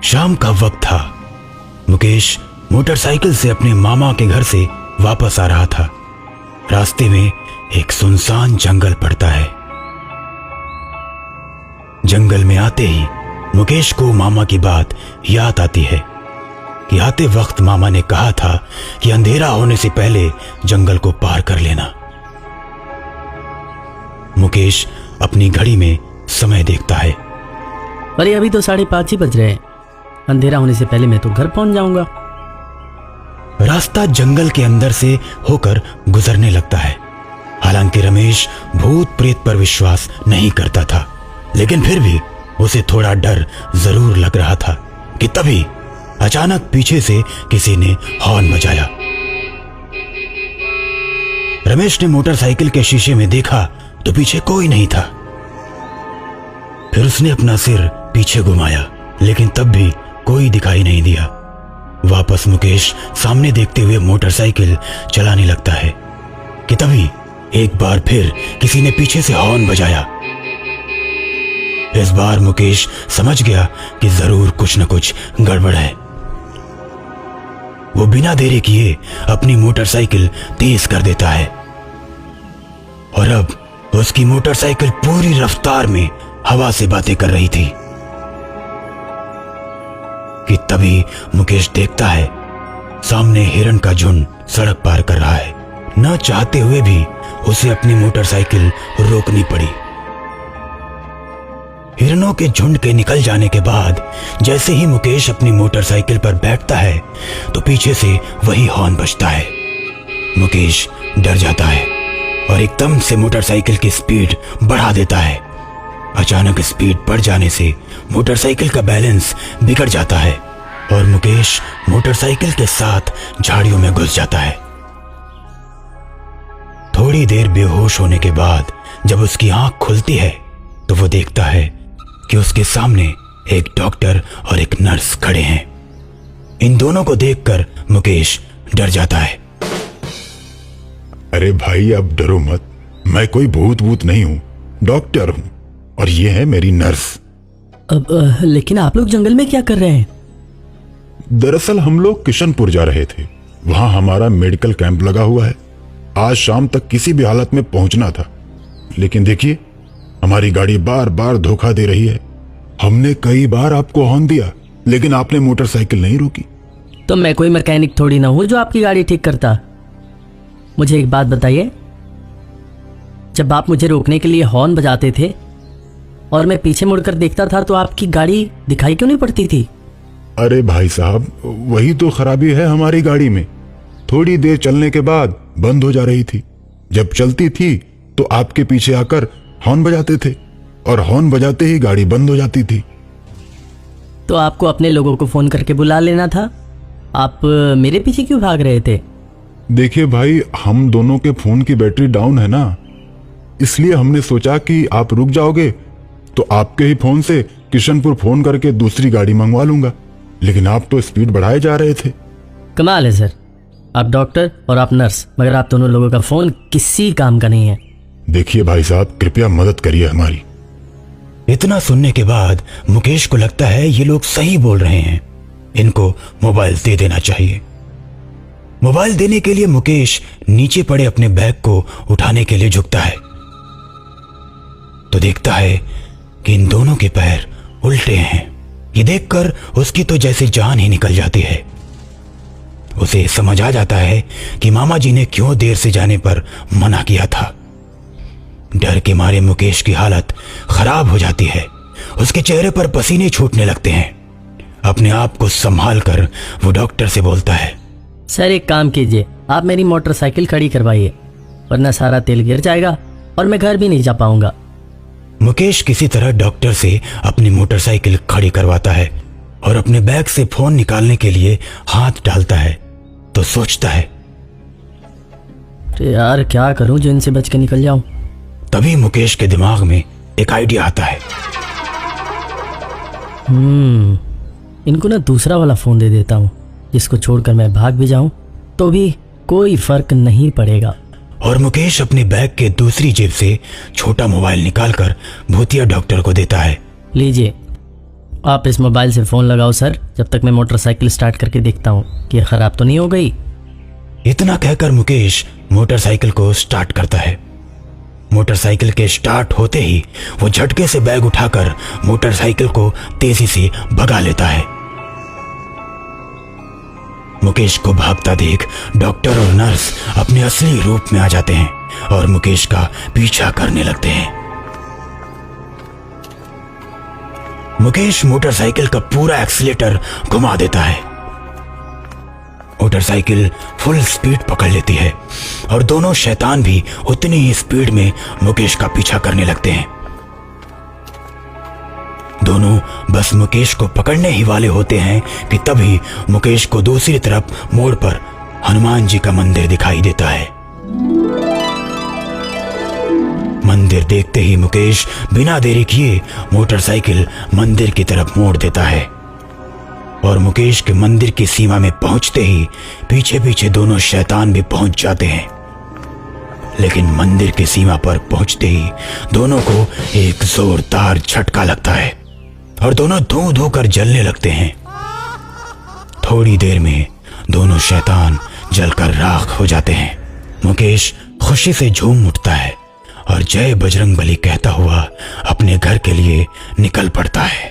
शाम का वक्त था। मुकेश मोटरसाइकिल से अपने मामा के घर से वापस आ रहा था। रास्ते में एक सुनसान जंगल पड़ता है। जंगल में आते ही मुकेश को मामा की बात याद आती है कि आते वक्त मामा ने कहा था कि अंधेरा होने से पहले जंगल को पार कर लेना। मुकेश अपनी घड़ी में समय देखता है। अरे अभी तो 5:30 ही बज रहे हैं। अंधेरा होने से पहले मैं तो घर पहुंच जाऊंगा। रास्ता जंगल के अंदर से होकर गुजरने लगता है। हालांकि रमेश भूत प्रेत पर विश्वास नहीं करता था, लेकिन फिर भी उसे थोड़ा डर जरूर लग रहा था कि तभी अचानक पीछे से किसी ने हॉर्न बजाया। रमेश ने मोटरसाइकिल के शीशे में देखा तो पीछे कोई नहीं था। फिर उसने अपना सिर पीछे घुमाया, लेकिन तब भी कोई दिखाई नहीं दिया। वापस मुकेश सामने देखते हुए मोटरसाइकिल चलाने लगता है कि तभी एक बार फिर किसी ने पीछे से हॉर्न बजाया। इस बार मुकेश समझ गया कि जरूर कुछ न कुछ गड़बड़ है। वो बिना देरी किए अपनी मोटरसाइकिल तेज कर देता है और अब उसकी मोटरसाइकिल पूरी रफ्तार में हवा से बातें कर रही थी कि तभी मुकेश देखता है सामने हिरन का झुंड सड़क पार कर रहा है। न चाहते हुए भी उसे अपनी मोटरसाइकिल रोकनी पड़ी। हिरनों के झुंड के निकल जाने के बाद जैसे ही मुकेश अपनी मोटरसाइकिल पर बैठता है तो पीछे से वही हॉर्न बजता है। मुकेश डर जाता है और एकदम से मोटरसाइकिल की स्पीड बढ़ा देता है। अचानक स्पीड बढ़ जाने से मोटरसाइकिल का बैलेंस बिगड़ जाता है और मुकेश मोटरसाइकिल के साथ झाड़ियों में घुस जाता है। थोड़ी देर बेहोश होने के बाद जब उसकी आंख खुलती है तो वो देखता है कि उसके सामने एक डॉक्टर और एक नर्स खड़े हैं। इन दोनों को देखकर मुकेश डर जाता है। अरे भाई, अब डरो मत। मैं कोई भूत नहीं हूँ, डॉक्टर हूँ और ये है मेरी नर्स। लेकिन आप लोग जंगल में क्या कर रहे हैं? दरअसल हम लोग किशनपुर जा रहे थे। वहां हमारा मेडिकल कैंप लगा हुआ है। आज शाम तक किसी भी हालत में पहुंचना था, लेकिन देखिए हमारी गाड़ी बार बार धोखा दे रही है। हमने कई बार आपको हॉर्न दिया, लेकिन आपने मोटरसाइकिल नहीं रोकी। तो मैं कोई मैकेनिक थोड़ी ना हूं जो आपकी गाड़ी ठीक करता। मुझे एक बात बताइए, जब आप मुझे रोकने के लिए हॉर्न बजाते थे और मैं पीछे मुड़कर देखता था तो आपकी गाड़ी दिखाई क्यों नहीं पड़ती थी? अरे भाई साहब, वही तो खराबी है हमारी गाड़ी में। थोड़ी देर चलने के बाद बंद हो जा रही थी। जब चलती थी तो आपके पीछे आकर हॉर्न बजाते थे और हॉर्न बजाते ही गाड़ी बंद हो जाती थी। तो आपको अपने लोगों को फोन करके बुला लेना था। आप मेरे पीछे क्यों भाग रहे थे? देखिए भाई, हम दोनों के फोन की बैटरी डाउन है ना, इसलिए हमने सोचा कि आप रुक जाओगे तो आपके ही फोन से किशनपुर फोन करके दूसरी गाड़ी मंगवा लूंगा, लेकिन आप तो स्पीड बढ़ाए जा रहे थे। कमाल है सर, आप डॉक्टर और आप नर्स, मगर आप दोनों लोगों का फोन किसी काम का नहीं है। देखिए भाई साहब, कृपया मदद करिए हमारी। इतना सुनने के बाद मुकेश को लगता है ये लोग सही बोल रहे हैं, इनको मोबाइल दे देना चाहिए। मोबाइल देने के लिए मुकेश नीचे पड़े अपने बैग को उठाने के लिए झुकता है तो देखता है कि इन दोनों के पैर उल्टे हैं। ये देखकर उसकी तो जैसे जान ही निकल जाती है। उसे समझ आ जाता है कि मामा जी ने क्यों देर से जाने पर मना किया था। डर के मारे मुकेश की हालत खराब हो जाती है। उसके चेहरे पर पसीने छूटने लगते हैं। अपने आप को संभाल कर वो डॉक्टर से बोलता है, सर एक काम कीजिए, आप मेरी मोटरसाइकिल खड़ी करवाइए, वरना सारा तेल गिर जाएगा और मैं घर भी नहीं जा पाऊंगा। मुकेश किसी तरह डॉक्टर से अपनी मोटरसाइकिल खड़ी करवाता है और अपने बैग से फोन निकालने के लिए हाथ डालता है तो सोचता है, अरे यार क्या करूं जो इनसे बच के निकल जाऊं। तभी मुकेश के दिमाग में एक आइडिया आता है। इनको ना दूसरा वाला फोन दे देता हूं, जिसको छोड़कर मैं भाग भी जाऊं तो भी कोई फर्क नहीं पड़ेगा। और मुकेश अपने बैग के दूसरी जेब से छोटा मोबाइल निकालकर भूतिया डॉक्टर को देता है। लीजिए, आप इस मोबाइल से फ़ोन लगाओ सर, जब तक मैं मोटरसाइकिल स्टार्ट करके देखता हूँ कि ख़राब तो नहीं हो गई। इतना कहकर मुकेश मोटरसाइकिल को स्टार्ट करता है। मोटरसाइकिल के स्टार्ट होते ही वो झटके से बैग उठाकर मोटरसाइकिल को तेजी से भगा लेता है। मुकेश को भागता देख डॉक्टर और नर्स अपने असली रूप में आ जाते हैं और मुकेश का पीछा करने लगते हैं। मुकेश मोटरसाइकिल का पूरा एक्सीलेटर घुमा देता है। मोटरसाइकिल फुल स्पीड पकड़ लेती है और दोनों शैतान भी उतनी ही स्पीड में मुकेश का पीछा करने लगते हैं। दोनों बस मुकेश को पकड़ने ही वाले होते हैं कि तभी मुकेश को दूसरी तरफ मोड़ पर हनुमान जी का मंदिर दिखाई देता है। मंदिर देखते ही मुकेश बिना देरी किए मोटरसाइकिल मंदिर की तरफ मोड़ देता है और मुकेश के मंदिर की सीमा में पहुंचते ही पीछे पीछे दोनों शैतान भी पहुंच जाते हैं। लेकिन मंदिर की सीमा पर पहुंचते ही दोनों को एक जोरदार झटका लगता है और दोनों धू धू कर जलने लगते हैं। थोड़ी देर में दोनों शैतान जलकर राख हो जाते हैं। मुकेश खुशी से झूम उठता है और जय बजरंगबली कहता हुआ अपने घर के लिए निकल पड़ता है।